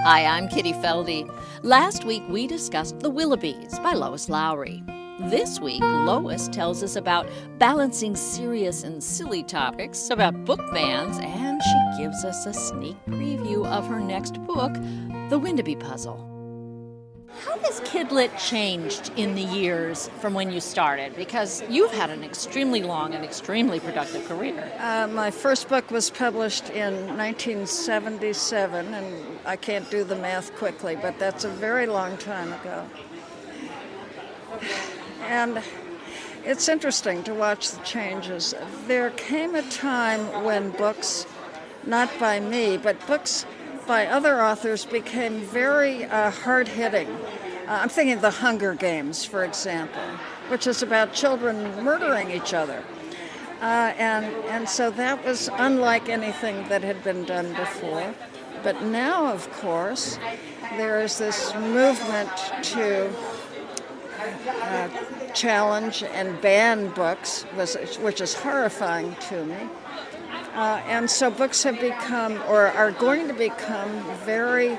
Hi, I'm Kitty Felde. Last week we discussed The Willoughbys by Lois Lowry. This week, Lois tells us about balancing serious and silly topics, about book bans, and she gives us a sneak preview of her next book, The Windaby Puzzle. How has Kidlit changed in the years from when you started? Because you've had an extremely long and extremely productive career. My first book was published in 1977, and I can't do the math quickly, but that's a very long time ago. And it's interesting to watch the changes. There came a time when books, not by me, but books by other authors became very hard-hitting. I'm thinking of The Hunger Games, for example, which is about children murdering each other. And so that was unlike anything that had been done before. But now, of course, there is this movement to challenge and ban books, which is horrifying to me. And so books have become, or are going to become, very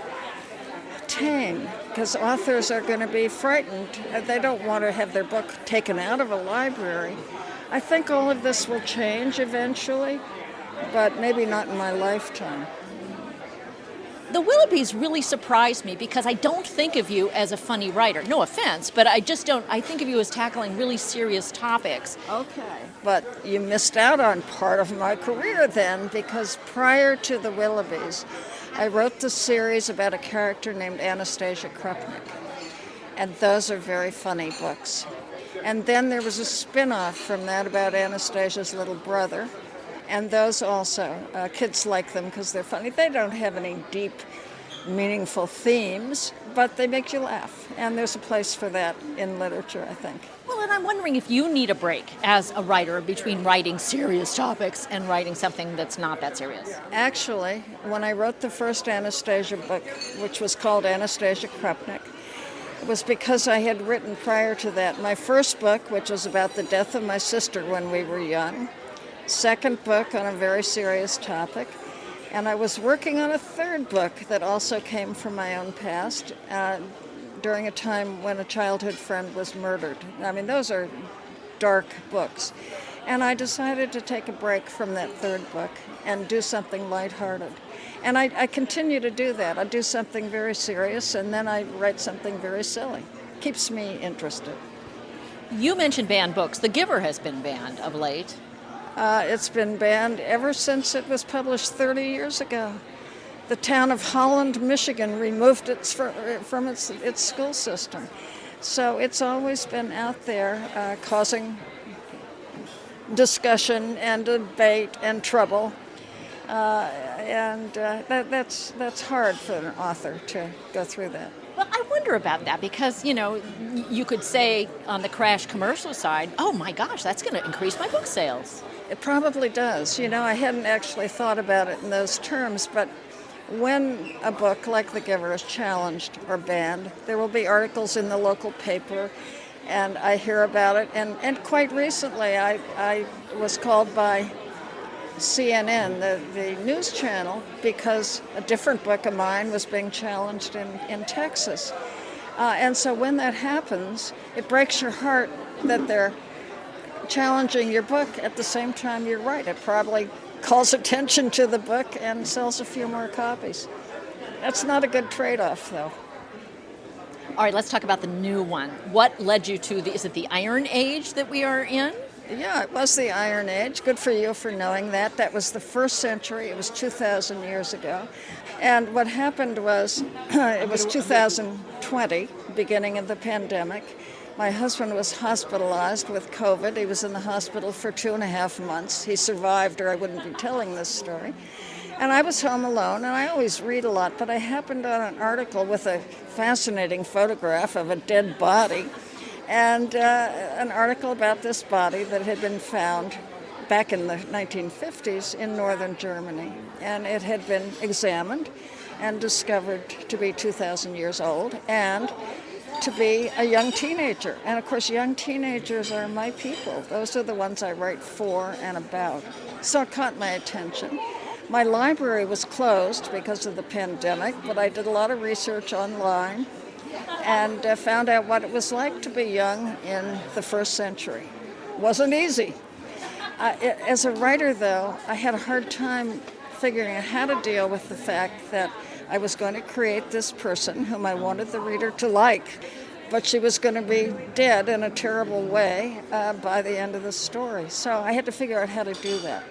tame, because authors are going to be frightened. They don't want to have their book taken out of a library. I think all of this will change eventually, but maybe not in my lifetime. The Willoughbys really surprised me because I don't think of you as a funny writer. No offense, but I just don't. I think of you as tackling really serious topics. Okay. But you missed out on part of my career then, because prior to The Willoughbys, I wrote the series about a character named Anastasia Krupnik. And those are very funny books. And then there was a spin-off from that about Anastasia's little brother. And those also, kids like them because they're funny. They don't have any deep, meaningful themes, but they make you laugh. And there's a place for that in literature, I think. Well, and I'm wondering if you need a break as a writer between writing serious topics and writing something that's not that serious. Actually, when I wrote the first Anastasia book, which was called Anastasia Krupnik, it was because I had written prior to that my first book, which was about the death of my sister when we were young. Second book on a very serious topic, and I was working on a third book that also came from my own past during a time when a childhood friend was murdered. I mean, those are dark books. And I decided to take a break from that third book and do something lighthearted. And I continue to do that. I do something very serious, and then I write something very silly. Keeps me interested. You mentioned banned books. The Giver has been banned of late. It's been banned ever since it was published 30 years ago. The town of Holland, Michigan removed it from its school system. So it's always been out there causing discussion and debate and trouble. That's hard for an author to go through that. Well, I wonder about that because, you could say on the crash commercial side, oh my gosh, that's going to increase my book sales. It probably does. I hadn't actually thought about it in those terms, but when a book like The Giver is challenged or banned, there will be articles in the local paper, and I hear about it. And quite recently, I was called by CNN, the news channel, because a different book of mine was being challenged in Texas. And so when that happens, it breaks your heart that they're challenging your book at the same time you're right. It probably calls attention to the book and sells a few more copies. That's not a good trade-off, though. All right, let's talk about the new one. What led you to is it the Iron Age that we are in? Yeah, it was the Iron Age. Good for you for knowing that. That was the first century. It was 2,000 years ago. And what happened was, it was 2020, beginning of the pandemic. My husband was hospitalized with COVID. He was in the hospital for 2.5 months. He survived, or I wouldn't be telling this story. And I was home alone, and I always read a lot, but I happened on an article with a fascinating photograph of a dead body, and an article about this body that had been found back in the 1950s in northern Germany. And it had been examined and discovered to be 2,000 years old, and to be a young teenager. And of course, young teenagers are my people. Those are the ones I write for and about. So it caught my attention. My library was closed because of the pandemic, but I did a lot of research online and found out what it was like to be young in the first century. Wasn't easy. As a writer, though, I had a hard time figuring out how to deal with the fact that I was going to create this person whom I wanted the reader to like, but she was going to be dead in a terrible way by the end of the story. So I had to figure out how to do that.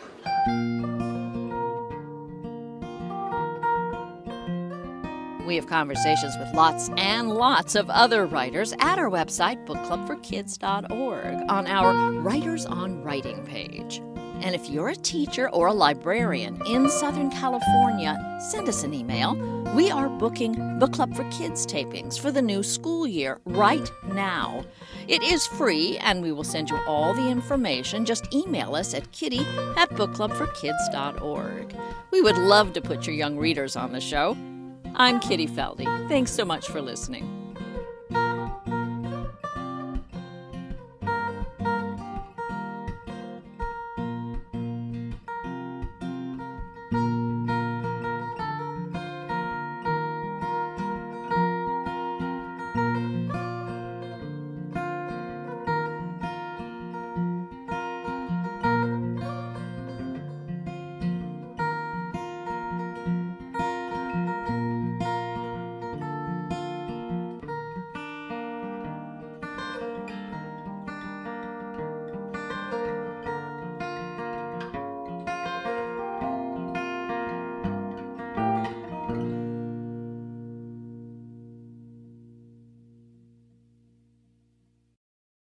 We have conversations with lots and lots of other writers at our website, bookclubforkids.org, on our Writers on Writing page. And if you're a teacher or a librarian in Southern California, send us an email. We are booking Book Club for Kids tapings for the new school year right now. It is free, and we will send you all the information. Just email us at kitty@bookclubforkids.org. We would love to put your young readers on the show. I'm Kitty Felde. Thanks so much for listening.